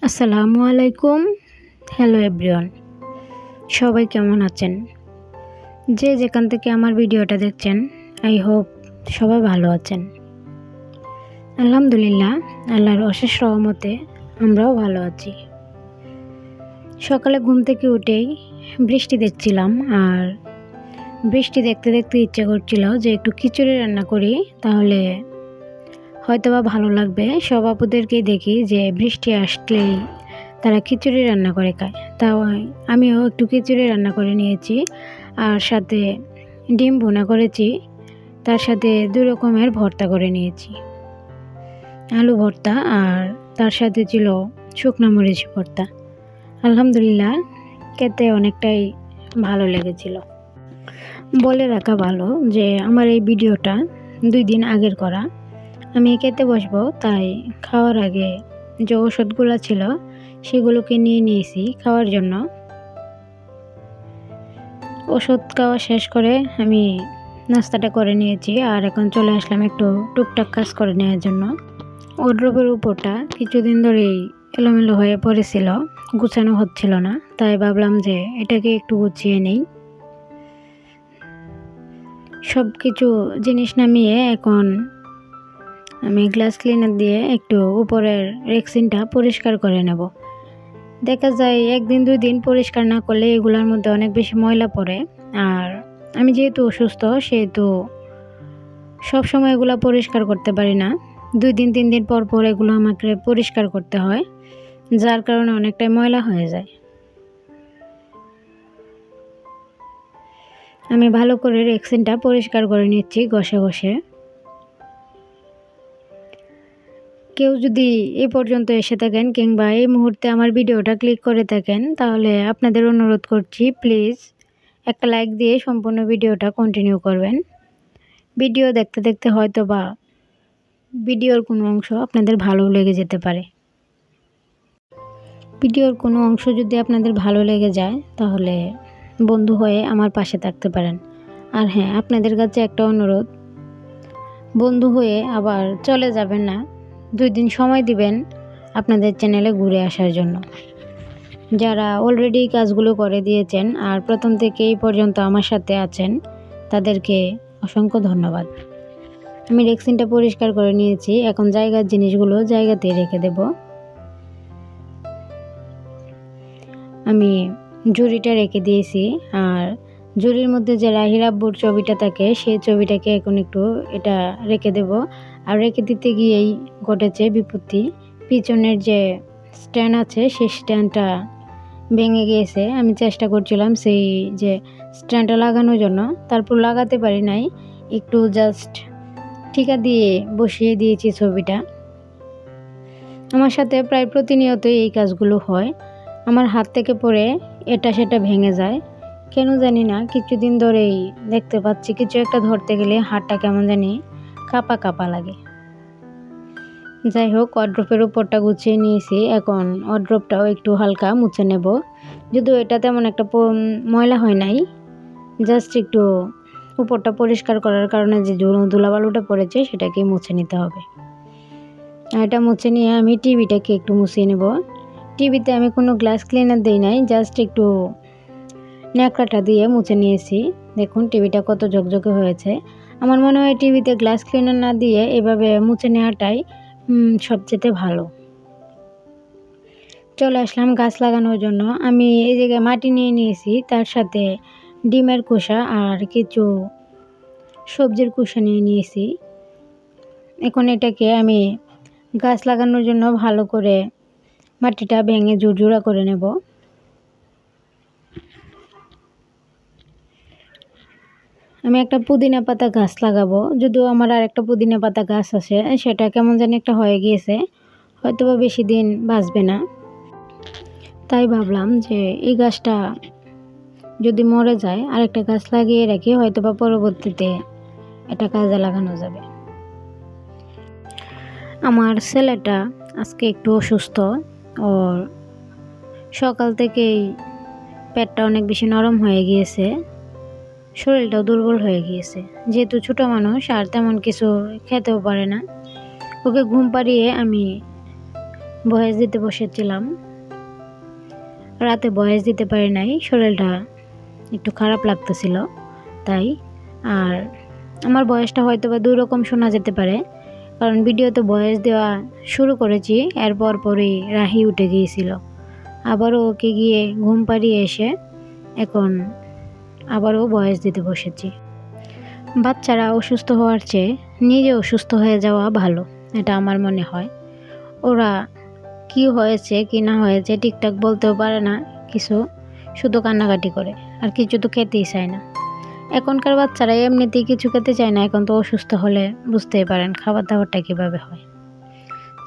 আসসালামু আলাইকুম। Hello everyone, সবাই কেমন আছেন? যে যেখান থেকে আমার ভিডিওটা দেখছেন, আই হোপ সবাই ভালো আছেন। আলহামদুলিল্লাহ, আল্লাহর অশেষ রহমতে আমরাও ভালো আছি। সকালে ঘুম থেকে উঠেই বৃষ্টি দেখছিলাম, আর বৃষ্টি দেখতে দেখতে ইচ্ছে করছিল যে একটু খিচুড়ি রান্না করি, তাহলে হয়তোবা ভালো লাগবে। সব আপুদেরকেই দেখি যে বৃষ্টি আসলেই তারা খিচুড়ি রান্না করে খায়, তাও আমিও একটু খিচুড়ি রান্না করে নিয়েছি। আর সাথে ডিম ভুনা করেছি, তার সাথে 2 রকমের ভর্তা করে নিয়েছি, আলু ভর্তা আর তার সাথে ছিল শুকনো মরিচ ভর্তা। আলহামদুলিল্লাহ, খেতে অনেকটাই ভালো লেগেছিল। বলে রাখা ভালো যে আমার এই ভিডিওটা 2 দিন আগের করা। আমি খেতে বসবো, তাই খাওয়ার আগে যে ওষুধগুলো ছিল সেগুলোকে নিয়ে নিয়েছি খাওয়ার জন্য। ওষুধ খাওয়া শেষ করে আমি নাস্তাটা করে নিয়েছি, আর এখন চলে আসলাম একটু টুকটাক কাজ করে নেওয়ার জন্য। ওয়ারড্রোবের উপরটা কিছুদিন ধরেই এলোমেলো হয়ে পড়েছিল, গুছানো হচ্ছিল না, তাই ভাবলাম যে এটাকে একটু গুছিয়ে নেই। সব কিছু জিনিস নামিয়ে এখন আমি গ্লাস ক্লিনার দিয়ে একটু উপরের রেক্সিনটা পরিষ্কার করে নেব। দেখা যায় 1 দিন 2 দিন পরিষ্কার না করলে এগুলোর মধ্যে অনেক বেশি ময়লা পড়ে, আর আমি যেহেতু অসুস্থ সেহেতু সবসময় এগুলো পরিষ্কার করতে পারি না। 2 দিন 3 দিন পর পর এগুলো আমাকে পরিষ্কার করতে হয়, যার কারণে অনেকটাই ময়লা হয়ে যায়। আমি ভালো করে রেক্সিনটা পরিষ্কার করে নিচ্ছি ঘষে ঘষে। কেউ যদি এই পর্যন্ত এসে থাকেন কিংবা এই মুহূর্তে আমার ভিডিওটা ক্লিক করে থাকেন, তাহলে আপনাদের অনুরোধ করছি প্লিজ একটা লাইক দিয়ে সম্পূর্ণ ভিডিওটা কন্টিনিউ করবেন। ভিডিও দেখতে দেখতে হয়তো বা ভিডিওর কোনো অংশ আপনাদের ভালো লেগে যেতে পারে। ভিডিওর কোনো অংশ যদি আপনাদের ভালো লেগে যায় তাহলে বন্ধু হয়ে আমার পাশে থাকতে পারেন। আর হ্যাঁ, আপনাদের কাছে একটা অনুরোধ, বন্ধু হয়ে আবার চলে যাবেন না, 2 দিন সময় দিবেন আপনাদের চ্যানেলে ঘুরে আসার জন্য। যারা অলরেডি কাজগুলো করে দিয়েছেন আর প্রথম থেকে এই পর্যন্ত আমার সাথে আছেন, তাদেরকে অসংখ্য ধন্যবাদ। আমি রেক্সিনটা পরিষ্কার করে নিয়েছি, এখন জায়গার জিনিসগুলো জায়গাতে রেখে দেব। আমি ঝুড়িটা রেখে দিয়েছি, আর ঝুড়ির মধ্যে যে রাহির আব্বুর ছবিটা থাকে সেই ছবিটাকে এখন একটু এটা রেখে দেব। আর রেখে দিতে গিয়েই ঘটেছে বিপত্তি। পিছনের যে স্ট্যান্ড আছে সেই স্ট্যান্ডটা ভেঙে গিয়েছে। আমি চেষ্টা করছিলাম সেই যে স্ট্যান্ডটা লাগানোর জন্য, তারপর লাগাতে পারি নাই, একটু জাস্ট ঠিকা দিয়ে বসিয়ে দিয়েছি ছবিটা। আমার সাথে প্রায় প্রতিনিয়তই এই কাজগুলো হয়। আমার হাত থেকে পড়ে এটা সেটা ভেঙে যায়, কেন জানি না। কিছুদিন ধরেই দেখতে পাচ্ছি কিছু একটা ধরতে গেলে হাতটা কেমন জানি কাঁপা কাঁপা লাগে। যাই হোক, ওয়ারড্রোবের উপরটা গুছিয়ে নিয়েছি, এখন ওয়ারড্রোবটাও একটু হালকা মুছে নেব। যদিও এটা তেমন একটা ময়লা হয় নাই, জাস্ট একটু উপরটা পরিষ্কার করার কারণে যে ধুলাবালুটা পড়েছে সেটাকে মুছে নিতে হবে। এটা মুছে নিয়ে আমি টিভিটাকে একটু মুছিয়ে নেব। টিভিতে আমি কোনো গ্লাস ক্লিনার দিই নাই, জাস্ট একটু ন্যাকড়াটা দিয়ে মুছে নিয়েছি। দেখুন টিভিটা কত ঝকঝকে হয়েছে। আমার মনে হয় টিভিতে গ্লাস ক্লিনার না দিয়ে এভাবে মুছে নেওয়াটাই সবচেয়ে ভালো। চলে আসলাম গাছ লাগানোর জন্য। আমি এই জায়গায় মাটি নিয়ে নিয়েছি, তার সাথে ডিমের খোসা আর কিছু সবজির খোসা নিয়ে নিয়েছি। এখন এটাকে আমি গাছ লাগানোর জন্য ভালো করে মাটিটা ভেঙে ঝুরঝুরা করে নেব। আমি একটা পুদিনা পাতা গাছ লাগাবো, যদিও আমার আর একটা পুদিনা পাতা গাছ আছে, সেটা কেমন জানি একটা হয়ে গিয়েছে, হয়তো বা বেশি দিন বাঁচবে না। তাই ভাবলাম যে এই গাছটা যদি মরে যায় আরেকটা গাছ লাগিয়ে রাখি, হয়তো বা পরবর্তীতে এটা কাজে লাগানো যাবে। আমার ছেলেটা আজকে একটু অসুস্থ, ওর সকাল থেকেই পেটটা অনেক বেশি নরম হয়ে গিয়েছে, শরীরটাও দুর্বল হয়ে গিয়েছে। যেহেতু ছোটো মানুষ আর তেমন কিছু খেতেও পারে না, ওকে ঘুম পাড়িয়ে আমি ভয়েস দিতে বসেছিলাম। রাতে ভয়েস দিতে পারি নাই, শরীরটা একটু খারাপ লাগতেছিল তাই। আর আমার ভয়েসটা হয়তো বা 2 রকম শোনা যেতে পারে, কারণ ভিডিওতে ভয়েস দেওয়া শুরু করেছি, এরপর পরই রাহি উঠে গিয়েছিল। আবারও ওকে গিয়ে ঘুম পাড়িয়ে এসে এখন আবারও ভয়েস দিতে বসেছি। বাচ্চারা অসুস্থ হওয়ার চেয়ে নিজে অসুস্থ হয়ে যাওয়া ভালো, এটা আমার মনে হয়। ওরা কি হয়েছে কি না হয়েছে ঠিকঠাক বলতেও পারে না কিছু, শুধু কান্নাকাটি করে, আর কিছু তো খেতেই চায় না। এখনকার বাচ্চারা এমনিতেই কিছু খেতে চায় না, এখন তো অসুস্থ হলে বুঝতেই পারেন খাবার দাবারটা কীভাবে হয়।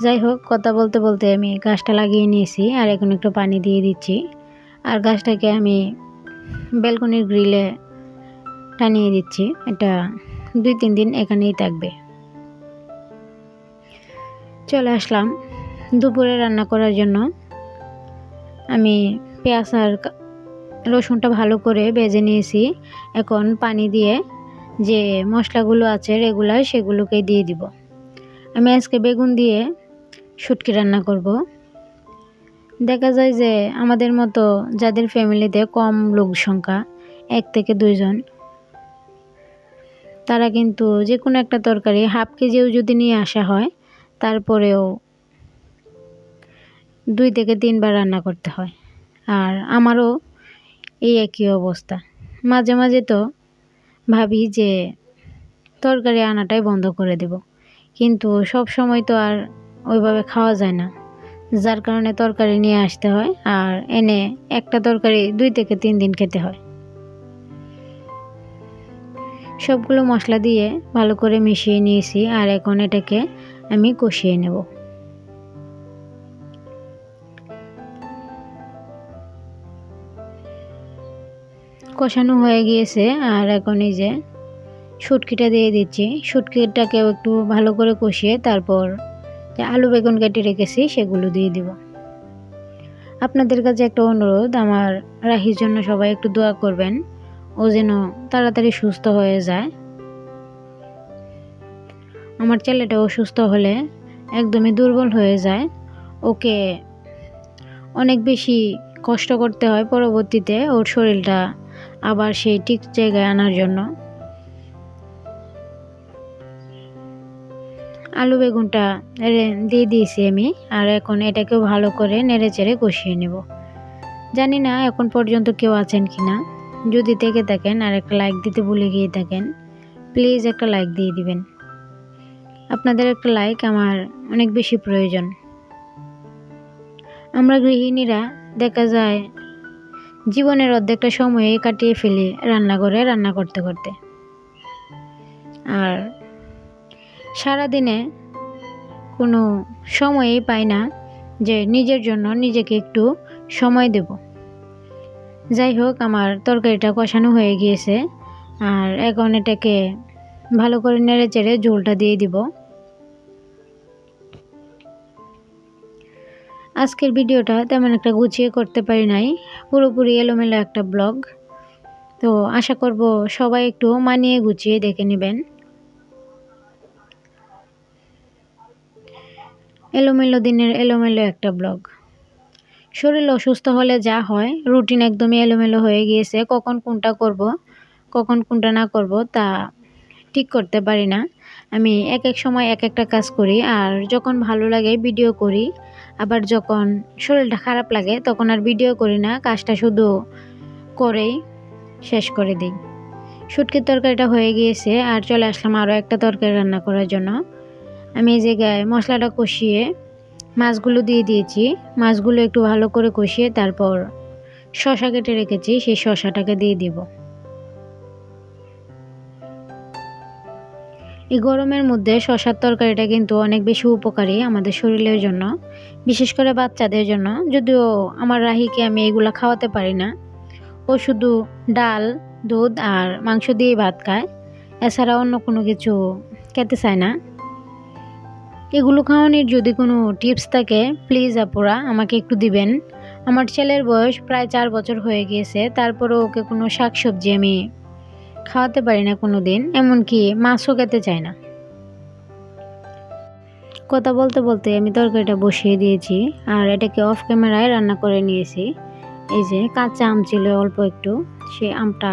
যাই হোক, কথা বলতে বলতে আমি গাছটা লাগিয়ে নিয়েছি, আর এখন একটু পানি দিয়ে দিচ্ছি। আর গাছটাকে আমি ব্যালকনির গ্রিলে টানিয়ে দিচ্ছি, এটা 2-3 দিন এখানেই থাকবে। চলে আসলাম দুপুরে রান্না করার জন্য। আমি পেঁয়াজ আর রসুনটা ভালো করে ভেজে নিয়েছি। এখন পানি দিয়ে যে মশলাগুলো আছে রেগুলার সেগুলোকে দিয়ে দিব। আমি আজকে বেগুন দিয়ে শুটকি রান্না করব। দেখা যায় যে আমাদের মতো যাদের ফ্যামিলিতে কম লোক সংখ্যা, 1 থেকে 2 জন, তারা কিন্তু যে কোনো একটা তরকারি হাফ কেজিও যদি নিয়ে আসা হয় তারপরেও 2 থেকে 3 বার রান্না করতে হয়। আর আমারও এই একই অবস্থা। মাঝে মাঝে তো ভাবি যে তরকারি আনাটাই বন্ধ করে দেব, কিন্তু সব সময় তো আর ওইভাবে খাওয়া যায় না, যার কারণে তরকারি নিয়ে আসতে হয়, আর এনে একটা তরকারি 2 থেকে 3 দিন খেতে হয়। সবগুলো মশলা দিয়ে ভালো করে মিশিয়ে নিয়েছি, আর এখন এটাকে আমি কষিয়ে নেব। কষানো হয়ে গিয়েছে, আর এখন এই যে শুটকিটা দিয়ে দিচ্ছি। শুটকিটাকেও একটু ভালো করে কষিয়ে তারপর যে আলু বেগুন কেটে রেখেছি সেগুলো দিয়ে দিব। আপনাদের কাছে একটা অনুরোধ, আমার রাহির জন্য সবাই একটু দোয়া করবেন, ও যেন তাড়াতাড়ি সুস্থ হয়ে যায়। আমার ছেলেটা অসুস্থ হলে একদমই দুর্বল হয়ে যায়, ওকে অনেক বেশি কষ্ট করতে হয় পরবর্তীতে ওর শরীরটা আবার সেই ঠিক জায়গায় আনার জন্য। আলু বেগুনটা দিয়ে দিয়েছি আমি, আর এখন এটাকেও ভালো করে নেড়ে চেড়ে কষিয়ে নেব। জানি না এখন পর্যন্ত কেউ আছেন কিনা, যদি থেকে থাকেন আর একটা লাইক দিতে ভুলে গিয়ে থাকেন, প্লিজ একটা লাইক দিয়ে দিবেন। আপনাদের একটা লাইক আমার অনেক বেশি প্রয়োজন। আমরা গৃহিণীরা দেখা যায় জীবনের অর্ধেকটা সময়ে কাটিয়ে ফেলি রান্নাঘরে রান্না করতে করতে, আর সারাদিনে কোনো সময়ই পাই না যে নিজের জন্য নিজেকে একটু সময় দেব। যাই হোক, আমার তরকারিটা কষানো হয়ে গিয়েছে, আর এখন এটাকে ভালো করে নেড়ে চেড়ে ঝোলটা দিয়ে দিব। আজকের ভিডিওটা তেমন একটা গুছিয়ে করতে পারি নাই, পুরোপুরি এলোমেলো একটা ব্লগ। তো আশা করব সবাই একটু মানিয়ে গুছিয়ে দেখে নেবেন। এলোমেলো দিনের এলোমেলো একটা ব্লগ। শরীর অসুস্থ হলে যা হয়, রুটিন একদমই এলোমেলো হয়ে গিয়েছে। কখন কোনটা করব, কখন কোনটা না করব তা ঠিক করতে পারি না। আমি এক এক সময় এক একটা কাজ করি, আর যখন ভালো লাগে ভিডিও করি, আবার যখন শরীরটা খারাপ লাগে তখন আর ভিডিও করি না, কাজটা শুধু করেই শেষ করে দিই। শুটকির তরকারিটা হয়ে গিয়েছে, আর চলে আসলাম আরও একটা তরকারি রান্না করার জন্য। আমি এই জায়গায় মশলাটা কষিয়ে মাছগুলো দিয়ে দিয়েছি। মাছগুলো একটু ভালো করে কষিয়ে তারপর শসা কেটে রেখেছি, সেই শসাটাকে দিয়ে দিব। এই গরমের মধ্যে শসার তরকারিটা কিন্তু অনেক বেশি উপকারী আমাদের শরীরের জন্য, বিশেষ করে বাচ্চাদের জন্য। যদিও আমার রাহিকে আমি এগুলা খাওয়াতে পারি না, ও শুধু ডাল, দুধ আর মাংস দিয়ে ভাত খায়, এছাড়া অন্য কোনো কিছু খেতে চায় না। এগুলো খাওয়ানোর যদি কোনো টিপস থাকে প্লিজ আপুরা আমাকে একটু দিবেন। আমার ছেলের বয়স প্রায় 4 বছর হয়ে গিয়েছে, তারপরেও ওকে কোনো শাকসবজি আমি খাওয়াতে পারি না কোনো দিন, এমনকি মাছও খেতে চায় না। কথা বলতে বলতে আমি তরকারিটা বসিয়ে দিয়েছি আর এটাকে অফ ক্যামেরায় রান্না করে নিয়েছি। এই যে কাঁচা আম ছিল অল্প একটু, সেই আমটা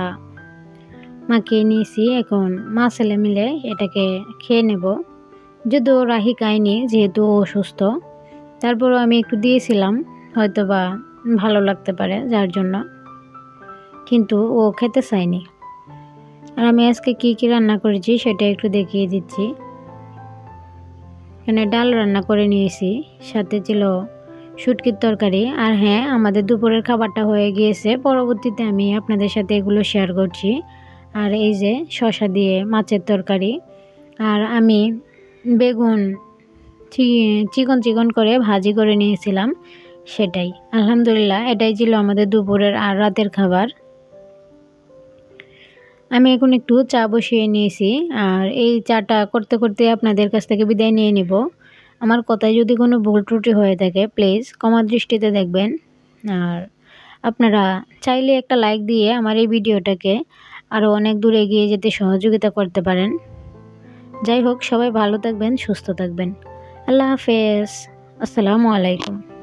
মাখিয়ে নিয়েছি। এখন মা ছেলে মিলে এটাকে খেয়ে নেব। যদিও রাহি খায়নি যেহেতু ও অসুস্থ, তারপরও আমি একটু দিয়েছিলাম, হয়তো বা ভালো লাগতে পারে যার জন্য, কিন্তু ও খেতে চায়নি। আর আমি আজকে কি কি রান্না করেছি সেটা একটু দেখিয়ে দিচ্ছি। এখানে ডাল রান্না করে নিয়েছি, সাথে ছিল শুটকির তরকারি। আর হ্যাঁ, আমাদের দুপুরের খাবারটা হয়ে গিয়েছে, পরবর্তীতে আমি আপনাদের সাথে এগুলো শেয়ার করছি। আর এই যে শসা দিয়ে মাছের তরকারি, আর আমি বেগুন চিকন চিকন করে ভাজি করে নিয়েছিলাম, সেটাই। আলহামদুলিল্লাহ, এটাই ছিল আমাদের দুপুরের আর রাতের খাবার। আমি এখন একটু চা বসিয়ে নিয়েছি, আর এই চাটা করতে করতে আপনাদের কাছ থেকে বিদায় নিয়ে নিব। আমার কথায় যদি কোনো ভুল ত্রুটি হয়ে থাকে প্লিজ ক্ষমা দৃষ্টিতে দেখবেন। আর আপনারা চাইলে একটা লাইক দিয়ে আমার এই ভিডিওটাকে আরও অনেক দূর এগিয়ে যেতে সহযোগিতা করতে পারেন। যাই হোক, সবাই ভালো থাকবেন, সুস্থ থাকবেন। আল্লাহ হাফেজ। আসসালামু আলাইকুম।